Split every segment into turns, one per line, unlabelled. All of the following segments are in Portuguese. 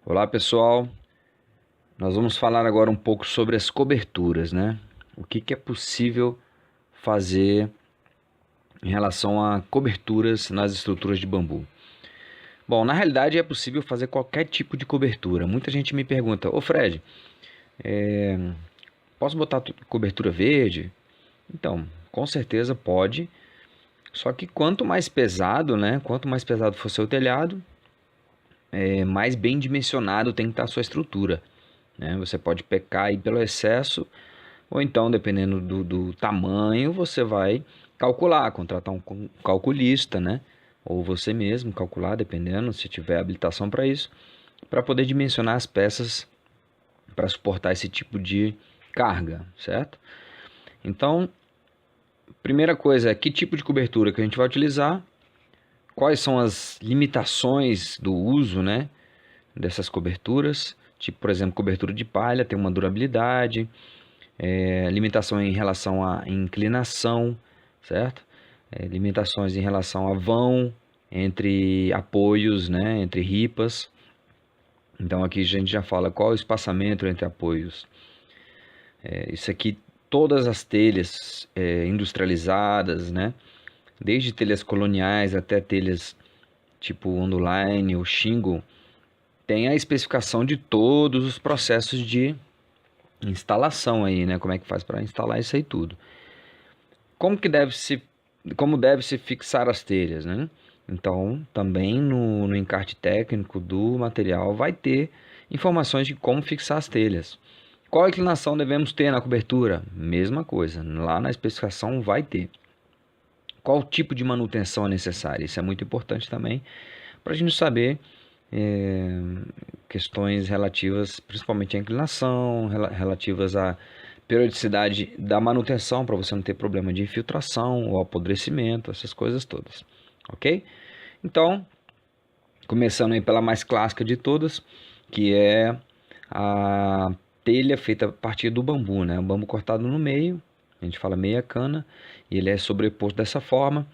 Olá pessoal, nós vamos falar agora um pouco sobre as coberturas, né? O que é possível fazer em relação a coberturas nas estruturas de bambu. Bom, na realidade é possível fazer qualquer tipo de cobertura. Muita gente me pergunta, ô Fred, posso botar cobertura verde? Então, com certeza pode, só que quanto mais pesado, né? Quanto mais pesado for seu telhado, mais bem dimensionado tem que estar a sua estrutura, né? Você pode pecar aí pelo excesso. Ou então, dependendo do tamanho, você vai calcular, contratar um calculista, né? Ou você mesmo calcular, dependendo, se tiver habilitação para isso, para poder dimensionar as peças para suportar esse tipo de carga, certo? Então, primeira coisa é que tipo de cobertura que a gente vai utilizar, quais são as limitações do uso, né, dessas coberturas, tipo, por exemplo, cobertura de palha tem uma durabilidade, limitação em relação à inclinação, certo? Limitações em relação a vão entre apoios, né? Entre ripas. Então aqui a gente já fala qual é o espaçamento entre apoios. Isso aqui, todas as telhas industrializadas, né? Desde telhas coloniais até telhas tipo Onduline ou Shingle, tem a especificação de todos os processos de instalação aí, né? Como é que faz para instalar isso aí tudo. Como que deve se, como deve se fixar as telhas, né? Então, também no encarte técnico do material vai ter informações de como fixar as telhas. Qual inclinação devemos ter na cobertura? Mesma coisa, lá na especificação vai ter. Qual tipo de manutenção é necessária? Isso é muito importante também para a gente saber é, questões relativas principalmente à inclinação, relativas à periodicidade da manutenção, para você não ter problema de infiltração ou apodrecimento, essas coisas todas, ok? Então, começando aí pela mais clássica de todas, que é a telha feita a partir do bambu, né? O bambu cortado no meio, a gente fala meia cana, e ele é sobreposto dessa forma,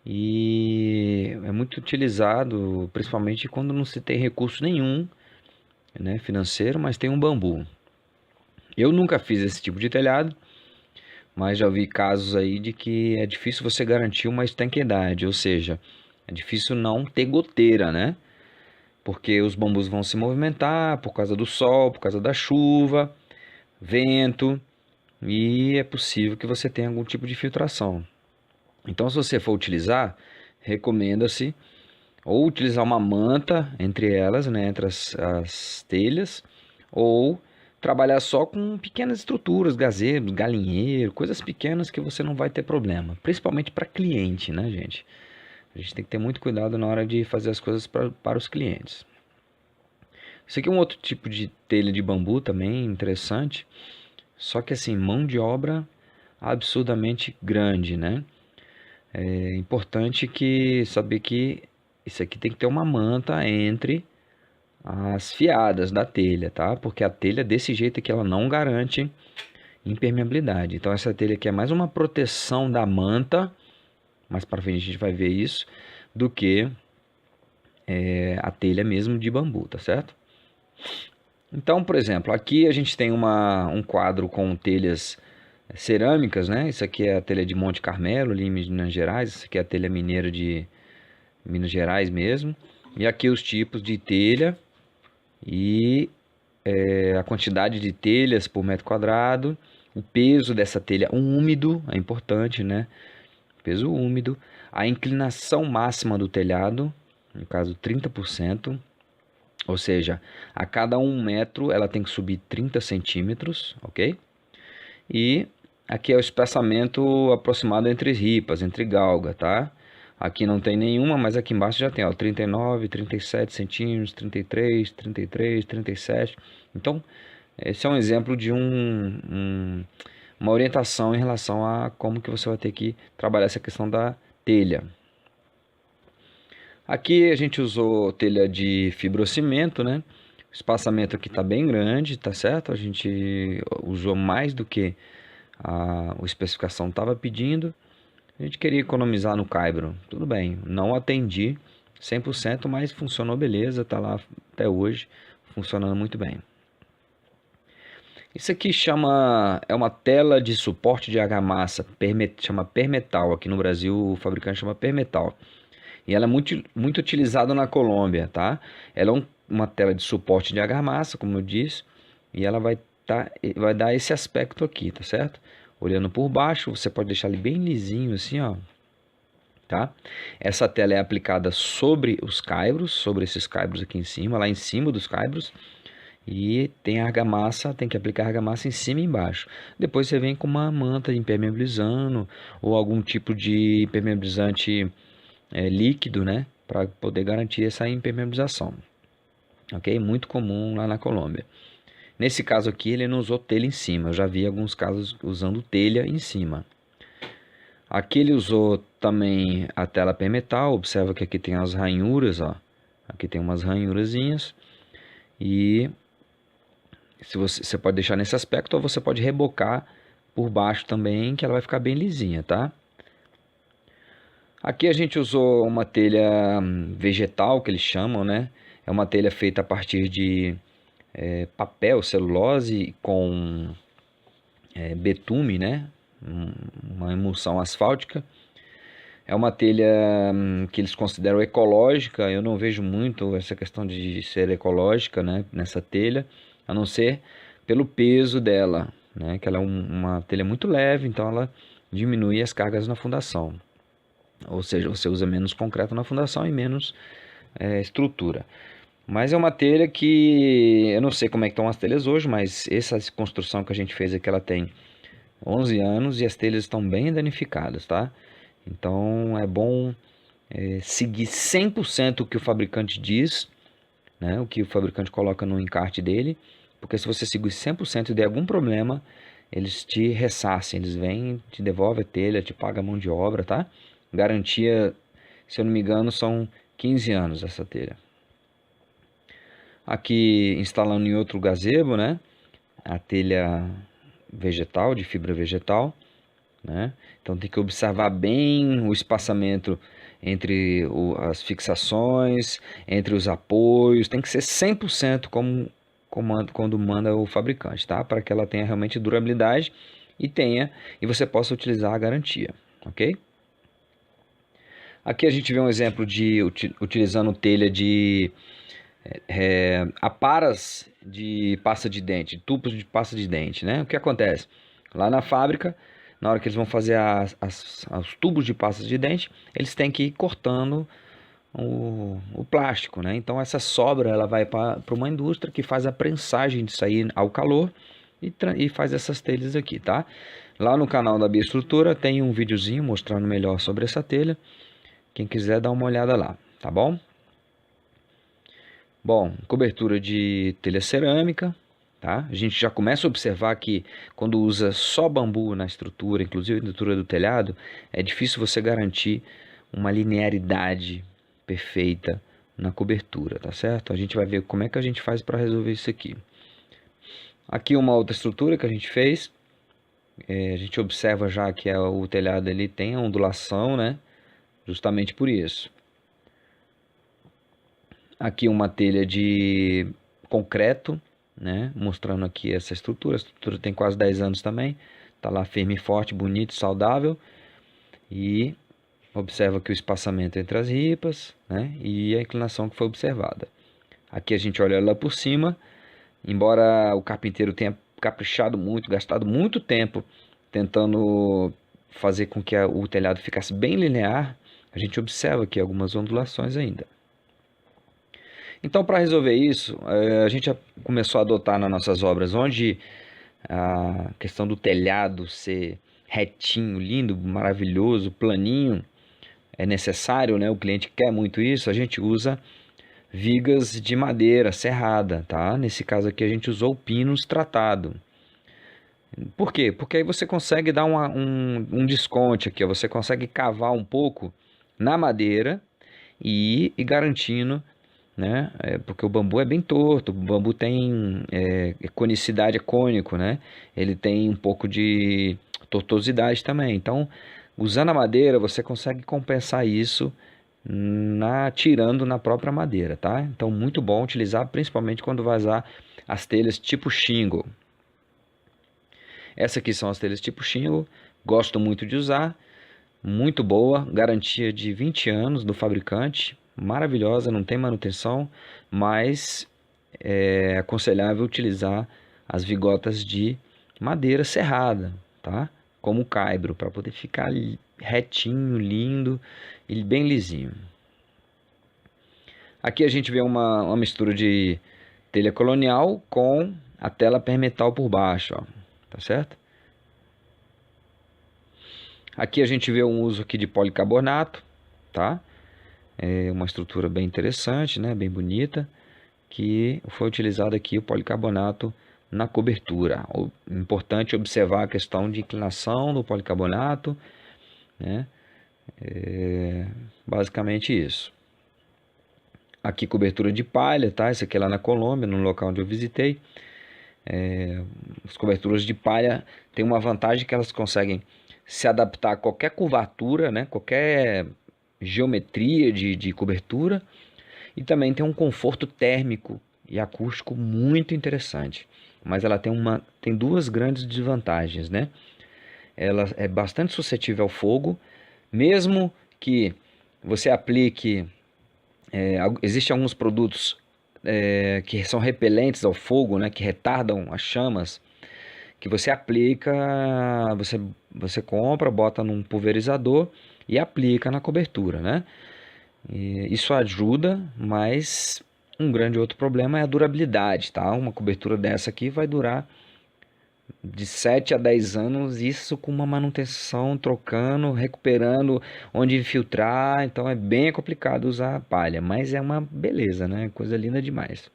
e é muito utilizado, principalmente quando não se tem recurso nenhum, né, financeiro, mas tem um bambu. Eu nunca fiz esse tipo de telhado, mas já vi casos aí de que é difícil você garantir uma estanqueidade, ou seja, é difícil não ter goteira, né? Porque os bambus vão se movimentar por causa do sol, por causa da chuva, vento, e é possível que você tenha algum tipo de filtração. Então, se você for utilizar, recomenda-se ou utilizar uma manta entre elas, né, entre as telhas, ou trabalhar só com pequenas estruturas, gazebos, galinheiro, coisas pequenas que você não vai ter problema, principalmente para cliente, né, gente? A gente tem que ter muito cuidado na hora de fazer as coisas para os clientes. Isso aqui é um outro tipo de telha de bambu também interessante, só que assim, mão de obra absurdamente grande, né? É importante que saber que isso aqui tem que ter uma manta entre as fiadas da telha, tá? Porque a telha desse jeito aqui ela não garante impermeabilidade. Então essa telha aqui é mais uma proteção da manta, mais para frente a gente vai ver isso, do que a telha mesmo de bambu, tá certo? Então, por exemplo, aqui a gente tem um quadro com telhas cerâmicas, né? Isso aqui é a telha de Monte Carmelo, ali em Minas Gerais. Isso aqui é a telha mineira de Minas Gerais mesmo. E aqui os tipos de telha e a quantidade de telhas por metro quadrado, o peso dessa telha úmido, é importante, né? Peso úmido, a inclinação máxima do telhado, no caso 30%, ou seja, a cada 1 metro ela tem que subir 30 centímetros, ok? E aqui é o espaçamento aproximado entre ripas, entre galga, tá? Aqui não tem nenhuma, mas aqui embaixo já tem, ó, 39, 37 centímetros, 33, 33, 37. Então, esse é um exemplo de uma orientação em relação a como que você vai ter que trabalhar essa questão da telha. Aqui a gente usou telha de fibrocimento, né? O espaçamento aqui está bem grande, tá certo? A gente usou mais do que a especificação estava pedindo. A gente queria economizar no caibro. Tudo bem, não atendi 100%, mas funcionou beleza, tá lá até hoje. funcionando muito bem. Isso aqui é uma tela de suporte de argamassa, chama Permetal. Aqui no Brasil o fabricante chama Permetal. E ela é muito utilizada na Colômbia, tá? Ela é uma tela de suporte de argamassa, como eu disse, e ela vai dar esse aspecto aqui, tá certo? Olhando por baixo, você pode deixar ele bem lisinho assim, ó, tá? Essa tela é aplicada sobre os caibros, sobre esses caibros aqui em cima, lá em cima dos caibros. E tem argamassa, tem que aplicar argamassa em cima e embaixo. Depois você vem com uma manta impermeabilizando ou algum tipo de impermeabilizante líquido, né? Para poder garantir essa impermeabilização. Ok? Muito comum lá na Colômbia. Nesse caso aqui ele não usou telha em cima. Eu já vi alguns casos usando telha em cima. Aqui ele usou também a tela Permetal. Observa que aqui tem as ranhuras, ó. Aqui tem umas ranhurazinhas. E se você pode deixar nesse aspecto ou você pode rebocar por baixo também, que ela vai ficar bem lisinha, tá? Aqui a gente usou uma telha vegetal, que eles chamam, né? É uma telha feita a partir de papel, celulose com betume, né? Uma emulsão asfáltica. É uma telha que eles consideram ecológica. Eu não vejo muito essa questão de ser ecológica, né, nessa telha, a não ser pelo peso dela, né, que ela é uma telha muito leve, então ela diminui as cargas na fundação. Ou seja, você usa menos concreto na fundação e menos estrutura. Mas é uma telha que eu não sei como é que estão as telhas hoje, mas essa construção que a gente fez aqui, ela tem 11 anos e as telhas estão bem danificadas, tá? Então é bom seguir 100% o que o fabricante diz, né? O que o fabricante coloca no encarte dele, porque se você seguir 100% e der algum problema, eles te ressarcem, eles vêm, te devolvem a telha, te pagam a mão de obra, tá? Garantia, se eu não me engano, são 15 anos essa telha. Aqui instalando em outro gazebo, né? A telha vegetal, de fibra vegetal, né? Então tem que observar bem o espaçamento entre as fixações, entre os apoios, tem que ser 100% quando manda o fabricante, tá? Para que ela tenha realmente durabilidade e você possa utilizar a garantia, ok? Aqui a gente vê um exemplo de utilizando telha de aparas de pasta de dente, tubos de pasta de dente, né? O que acontece? Lá na fábrica, na hora que eles vão fazer os tubos de pasta de dente, eles têm que ir cortando o plástico, né? Então essa sobra ela vai para uma indústria que faz a prensagem disso aí ao calor e faz essas telhas aqui, tá? Lá no canal da Bioestrutura tem um videozinho mostrando melhor sobre essa telha. Quem quiser dá uma olhada lá, tá bom? Bom, cobertura de telha cerâmica, tá? A gente já começa a observar que quando usa só bambu na estrutura, inclusive na estrutura do telhado, é difícil você garantir uma linearidade perfeita na cobertura, tá certo? A gente vai ver como é que a gente faz para resolver isso aqui. Aqui uma outra estrutura que a gente fez, a gente observa já que o telhado ele tem a ondulação, né? Justamente por isso. Aqui uma telha de concreto, né? Mostrando aqui essa estrutura. A estrutura tem quase 10 anos também. Tá lá firme e forte, bonito, saudável. E observa aqui o espaçamento entre as ripas, né? E a inclinação que foi observada. Aqui a gente olha lá por cima. Embora o carpinteiro tenha caprichado muito, gastado muito tempo tentando fazer com que o telhado ficasse bem linear, a gente observa aqui algumas ondulações ainda. Então, para resolver isso, a gente já começou a adotar nas nossas obras, onde a questão do telhado ser retinho, lindo, maravilhoso, planinho, é necessário, né? O cliente quer muito isso, a gente usa vigas de madeira serrada, tá? Nesse caso aqui a gente usou o pinus tratado. Por quê? Porque aí você consegue dar um desconto aqui, ó. Você consegue cavar um pouco na madeira e garantindo, né? Porque o bambu é bem torto, o bambu tem conicidade, é cônico, né? Ele tem um pouco de tortuosidade também. Então, usando a madeira, você consegue compensar isso tirando na própria madeira, tá? Então muito bom utilizar, principalmente quando vai usar as telhas tipo shingle. Essas aqui são as telhas tipo shingle, gosto muito de usar, muito boa, garantia de 20 anos do fabricante, maravilhosa, não tem manutenção, mas é aconselhável utilizar as vigotas de madeira serrada, tá? Como caibro, para poder ficar retinho, lindo e bem lisinho. Aqui a gente vê uma mistura de telha colonial com a tela permetal por baixo, ó, tá certo? Aqui a gente vê um uso aqui de policarbonato, tá? É uma estrutura bem interessante, né? Bem bonita, que foi utilizado aqui o policarbonato na cobertura. Importante observar a questão de inclinação do policarbonato, né? Basicamente isso. Aqui cobertura de palha, tá? Isso aqui é lá na Colômbia, no local onde eu visitei. As coberturas de palha têm uma vantagem que elas conseguem se adaptar a qualquer curvatura, né? Qualquer geometria de cobertura, e também tem um conforto térmico e acústico muito interessante. Mas ela tem duas grandes desvantagens, né? Ela é bastante suscetível ao fogo, mesmo que você aplique. Existem alguns produtos que são repelentes ao fogo, né? Que retardam as chamas, que você aplica, você compra, bota num pulverizador e aplica na cobertura, né? E isso ajuda, mas um grande outro problema é a durabilidade, tá? Uma cobertura dessa aqui vai durar de 7 a 10 anos, isso com uma manutenção, trocando, recuperando, onde infiltrar, então é bem complicado usar palha, mas é uma beleza, né? Coisa linda demais.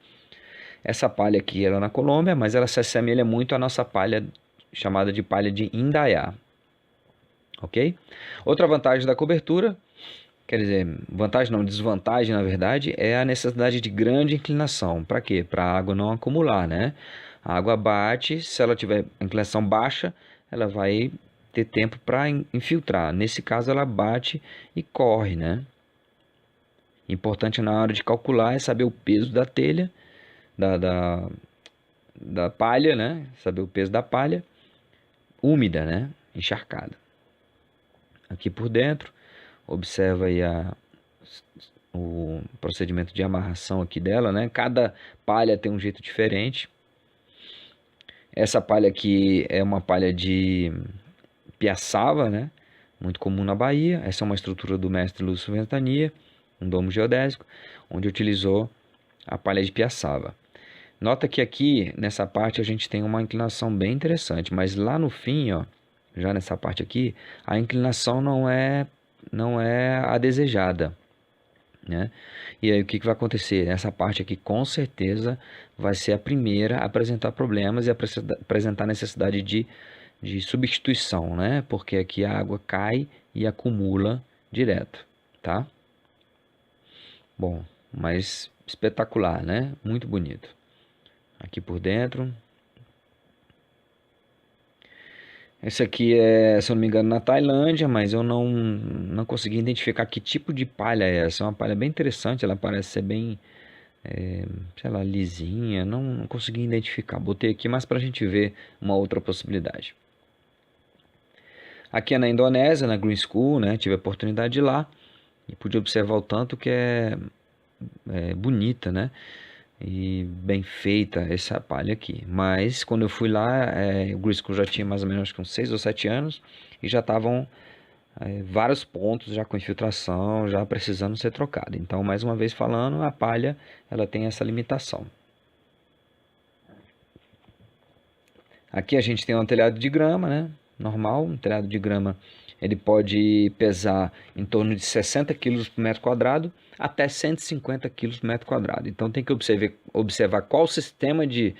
Essa palha aqui ela é na Colômbia, mas ela se assemelha muito à nossa palha chamada de palha de Indaiá, ok? Outra vantagem da cobertura, quer dizer, vantagem não, desvantagem na verdade, é a necessidade de grande inclinação. Para quê? Para a água não acumular, né? A água bate, se ela tiver inclinação baixa, ela vai ter tempo para infiltrar. Nesse caso, ela bate e corre, né? Importante na hora de calcular é saber o peso da telha, da palha, né? Saber o peso da palha úmida, né? Encharcada. Aqui por dentro, observa aí o procedimento de amarração aqui dela, né? Cada palha tem um jeito diferente. Essa palha aqui é uma palha de piaçava, né? Muito comum na Bahia. Essa é uma estrutura do mestre Lúcio Ventania, um domo geodésico, onde utilizou a palha de piaçava. Nota que aqui, nessa parte, a gente tem uma inclinação bem interessante, mas lá no fim, ó, já nessa parte aqui, a inclinação não é a desejada, né? E aí o que vai acontecer? Essa parte aqui com certeza vai ser a primeira a apresentar problemas e apresentar necessidade de substituição, né? Porque aqui a água cai e acumula direto, tá? Bom, mas espetacular, né? Muito bonito. Aqui por dentro. Esse aqui é, se eu não me engano, na Tailândia, mas eu não consegui identificar que tipo de palha é essa. É uma palha bem interessante, ela parece ser bem, sei lá, lisinha. Não consegui identificar. Botei aqui mais para a gente ver uma outra possibilidade. Aqui é na Indonésia, na Green School, né? Tive a oportunidade de ir lá e pude observar o tanto que é bonita, né? E bem feita essa palha aqui. Mas quando eu fui lá, o Green School já tinha mais ou menos uns 6 ou 7 anos e já estavam vários pontos já com infiltração, já precisando ser trocado. Então, mais uma vez falando, a palha ela tem essa limitação. Aqui a gente tem um telhado de grama, né? Normal, um telhado de grama ele pode pesar em torno de 60 kg por metro quadrado até 150 kg por metro quadrado. Então tem que observar qual sistema de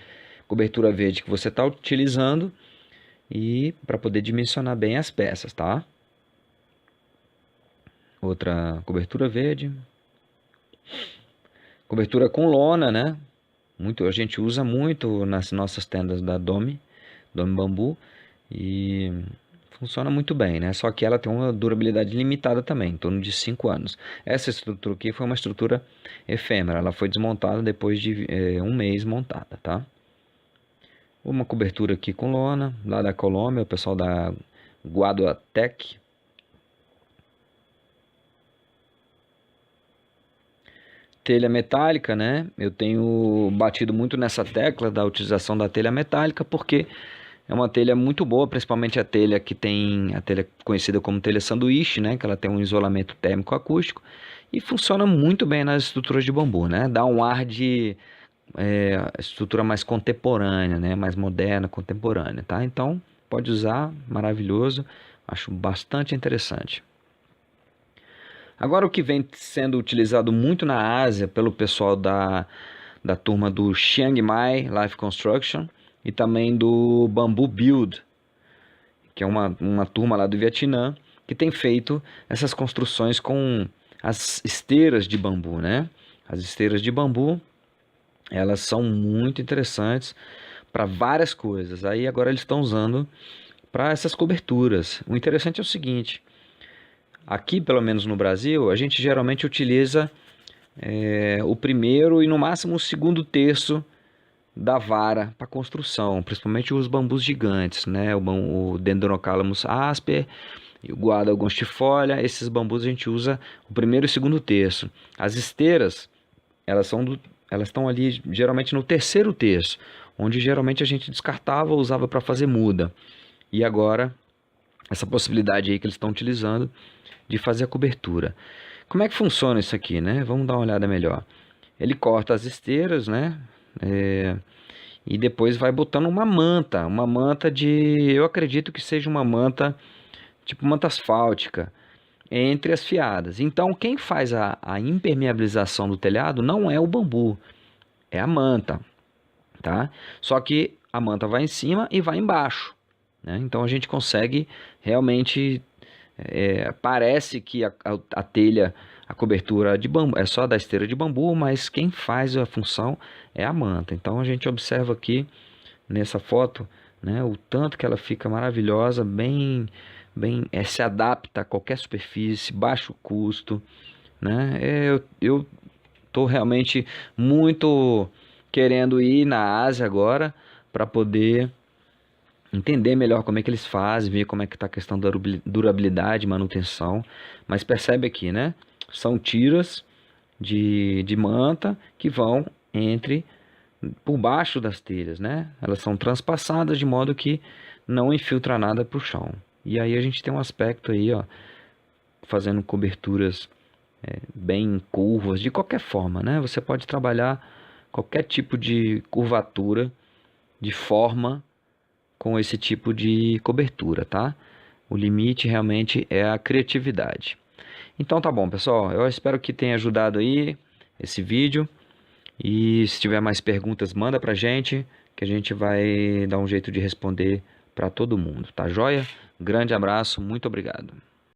cobertura verde que você está utilizando e para poder dimensionar bem as peças, tá? Outra cobertura verde. Cobertura com lona, né? A gente usa muito nas nossas tendas da Dome Bambu, e funciona muito bem, né? Só que ela tem uma durabilidade limitada também, em torno de 5 anos. Essa estrutura aqui foi uma estrutura efêmera, ela foi desmontada depois de um mês montada, tá? Uma cobertura aqui com lona, lá da Colômbia, o pessoal da Guaduatec. Telha metálica, né? Eu tenho batido muito nessa tecla da utilização da telha metálica, porque é uma telha muito boa, principalmente a telha que tem a telha conhecida como telha sanduíche, né? Que ela tem um isolamento térmico acústico e funciona muito bem nas estruturas de bambu, né? Dá um ar de estrutura mais contemporânea, né? Mais moderna, contemporânea, tá? Então pode usar, maravilhoso, acho bastante interessante. Agora o que vem sendo utilizado muito na Ásia pelo pessoal da turma do Chiang Mai Life Construction e também do Bamboo Build, que é uma turma lá do Vietnã, que tem feito essas construções com as esteiras de bambu, né? As esteiras de bambu, elas são muito interessantes para várias coisas. Aí agora eles estão usando para essas coberturas. O interessante é o seguinte, aqui pelo menos no Brasil, a gente geralmente utiliza o primeiro e no máximo o segundo terço da vara para construção, principalmente os bambus gigantes, né? O Dendrocalamus asper e o Guada angustifolia. Esses bambus a gente usa o primeiro e o segundo terço. As esteiras, elas estão ali geralmente no terceiro terço, onde geralmente a gente descartava ou usava para fazer muda. E agora essa possibilidade aí que eles estão utilizando de fazer a cobertura. Como é que funciona isso aqui, né? Vamos dar uma olhada melhor. Ele corta as esteiras, né? E depois vai botando uma manta de, eu acredito que seja uma manta, tipo manta asfáltica, entre as fiadas. Então quem faz a impermeabilização do telhado não é o bambu, é a manta, tá? Só que a manta vai em cima e vai embaixo, né? Então a gente consegue realmente, parece que a telha, a cobertura de bambu é só da esteira de bambu, mas quem faz a função é a manta. Então a gente observa aqui nessa foto, né, o tanto que ela fica maravilhosa, bem, se adapta a qualquer superfície, baixo custo, né? Eu tô realmente muito querendo ir na Ásia agora para poder entender melhor como é que eles fazem, ver como é que está a questão da durabilidade, manutenção. Mas percebe aqui, né? São tiras de manta que vão por baixo das telhas, né? Elas são transpassadas de modo que não infiltra nada para o chão. E aí a gente tem um aspecto aí, ó, fazendo coberturas bem curvas, de qualquer forma, né? Você pode trabalhar qualquer tipo de curvatura, de forma, com esse tipo de cobertura, tá? O limite realmente é a criatividade. Então tá bom, pessoal, eu espero que tenha ajudado aí esse vídeo, e se tiver mais perguntas, manda pra gente, que a gente vai dar um jeito de responder para todo mundo, tá joia? Grande abraço, muito obrigado.